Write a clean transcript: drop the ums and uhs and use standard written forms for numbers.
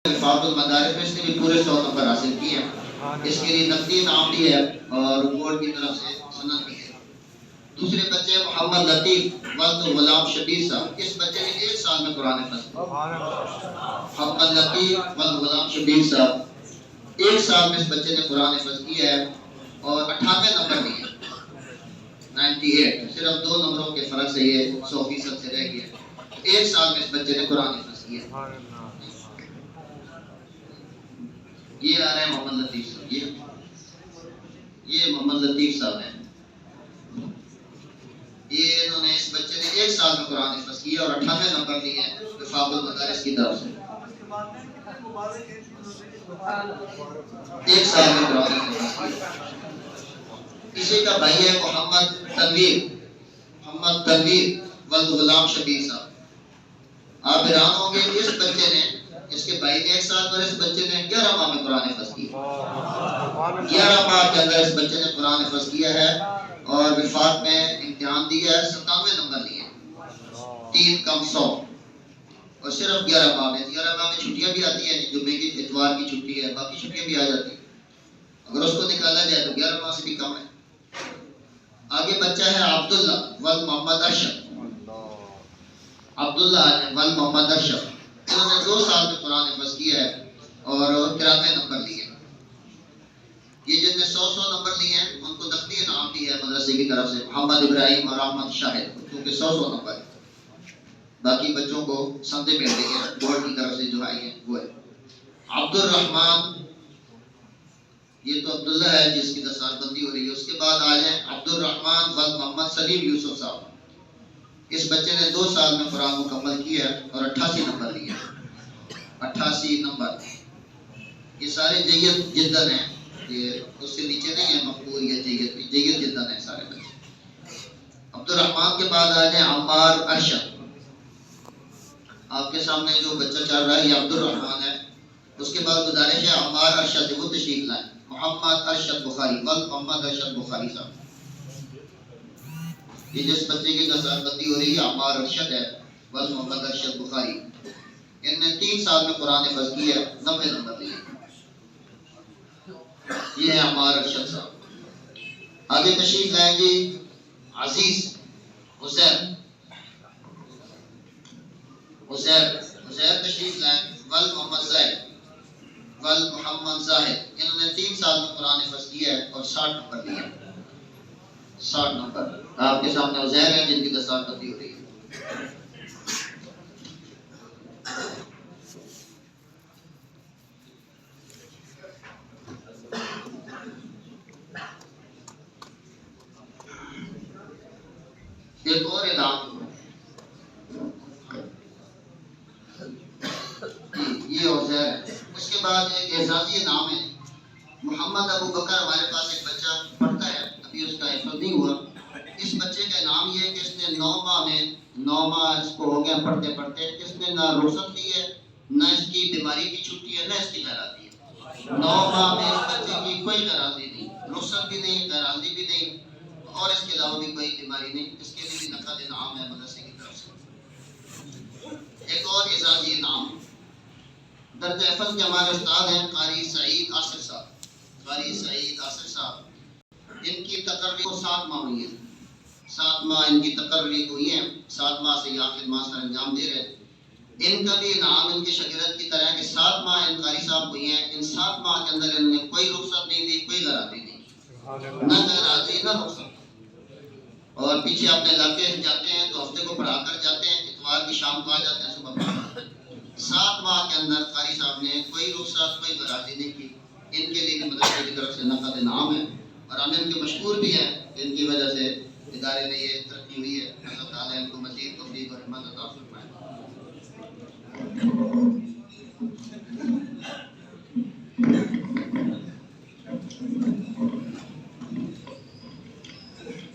وفاق المدارس میں اس نے بھی پورے 100 نمبر حاصل کیے ہیں۔ اس کے لیے نقدی انعام بھی ہے اور بورڈ کی طرف سے سند بھی ہے۔ دوسرے بچے محمد لطیف ولد غلام شبیر صاحب، اس بچے نے 1 سال میں قرآن حفظ کیا۔ محمد لطیف ولد غلام شبیر صاحب 1 سال میں اس بچے نے قرآن حفظ کیا ہے اور 98 نمبر لیے، 98، صرف 2 نمبروں کے فرق سے یہ 100% سے رہ گیا۔ 1 سال میں اس بچے نے قرآن حفظ کیا۔ یہ آ رہے ہیں محمد لطیف صاحب، یہ محمد لطیف صاحب ہیں۔ یہ انہوں نے اس بچے نے 1 سال میں قرآن حفظ کیا اور 98 نمبر لیے ہیں وفاق المدارس کی طرف سے۔ 1 سال میں قرآن حفظ کیا۔ اسی کا بھائی ہے محمد تنویر ولد غلام شبیر صاحب۔ آپ حیران ہوں گے کہ اس بچے نے، اس کے بھائی نے 1 سال میں، اس بچے نے 11 ماہ میں قرآن حفظ کیا۔ 11 ماہ کے اندر اس بچے نے قرآن حفظ کیا ہے اور وفاق میں امتحان دیا ہے، 97 نمبر لیے، 3 کم 100، اور صرف 11 ماہ میں۔ 11 ماہ میں چھٹیاں بھی آتی ہیں، جمعے کی اتوار کی چھٹی ہے، باقی چھٹیاں بھی آ جاتی ہیں۔ اگر اس کو نکالا جائے تو 11 ماہ سے بھی کم ہے۔ آگے بچہ ہے عبداللہ ولد محمد ارشد۔ عبداللہ ولد محمد ارشد، انہوں نے 2 سال میں قرآن حفظ کیا ہے اور 93 نمبر لیے۔ یہ جن نے 100 نمبر لیے ہیں ان کو نقدی انعام بھی ہے مدرسے کی طرف سے، محمد ابراہیم اور احمد شاہد، کیونکہ 100 نمبر ہے۔ باقی بچوں کو سندیں مل رہی ہیں بورڈ کی طرف سے جو آئی ہیں وہ ہے۔ عبد الرحمن، یہ تو عبداللہ ہے جس کی دستار بندی ہو رہی ہے۔ اس کے بعد آ جائیں عبد الرحمن ولد محمد سلیم یوسف صاحب۔ اس بچے نے 2 سال میں قرآن مکمل کیا ہے اور 88 نمبر لیے، 88 نمبر۔ یہ سارے جید جدن ہیں، یہ اس سے نیچے نہیں ہے مقبول یا جید جدن ہیں سارے بچے۔ عبد الرحمن کے بعد آ جائیں عمار ارشد۔ آپ کے سامنے جو بچہ چل رہا ہے یہ عبد الرحمن ہے۔ اس کے بعد گزارش ہے عمار ارشد وہ تشریف لائیں۔ محمد ارشد بخاری ولد محمد ارشد بخاری صاحب۔ یہ جس بچے کی دستار بندی ہو رہی ہے عمار ارشد ہے ولد محمد ارشد بخاری۔ ان نے 3 سال میں قرآن حفظ کیا، 90 نمبر لیے۔ یہ ہے عمار ارشد صاحب۔ آگے تشریف لائیں گے عزیز حسین تشریف لائیں، ولد محمد زاہد۔ انہوں نے 3 سال میں قرآن حفظ کیا ہے اور 60 نمبر لیے، 60 نمبر۔ آپ کے سامنے عزیر ہیں جن کی دستار بندی ہو رہی ہے۔ ایک اور انعام، یہ عزیر ہے۔ اس کے بعد ایک اعزازی انعام ہے محمد ابو بکر۔ ہمارے پاس ایک بچہ پڑھتا ہے، ابھی اس کا حفظ نہیں ہوا۔ اس بچے کا انعام یہ ہے کہ اس نے 9 ماہ اس کو ہو گیا پڑھتے پڑھتے، اس نے نہ رخصت لی ہے، نہ اس کی بیماری کی چھٹی ہے، نہ اس کی غیراتی ہے۔ 9 ماہ میں اس بچے کی کوئی غیراتی نہیں، رخصت بھی نہیں، غیراتی بھی نہیں، اور اس کے علاوہ بھی کوئی بیماری نہیں۔ اس کے لیے بھی نقد انعام ہے مدرسے کی طرف سے۔ ایک اور اعزازی انعام، درجہ حفظ کے ہمارے استاد ہیں قاری سعید آصف صاحب۔ ان کی تقرری کو 7 ماہ ہوئی ہیں، 7 ماہ ان کی تقرری ہوئی ہیں، 7 ماہ سے یہ آخر ماہ سر انجام دے رہے ہیں۔ ان کا بھی انعام ان کے شاگرد کی طرح ہے کہ 7 ماہ ان قاری صاحب ہوئی ہیں، ان 7 ماہ کے اندر انہوں نے کوئی رخصت نہیں دی، کوئی غیراتی نہیں، نہ غیراتی نہ رخصت۔ اور پیچھے اپنے علاقے جاتے ہیں تو ہفتے کو پڑھا کر جاتے ہیں، اتوار کی شام کو آ جاتے ہیں، صبح پڑھا۔ 7 ماہ کے اندر قاری صاحب نے کوئی رخصت کوئی غیراتی نہیں کی۔ ان کے لیے مدرسے کی طرف سے نقد انعام ہے اور ہم ان کے مشکور بھی ہیں، ان کی وجہ سے ادارے میں یہ ترقی ہوئی ہے۔ اللہ تعالیٰ ان کو مزید توفیق اور ہمت عطا فرمائے۔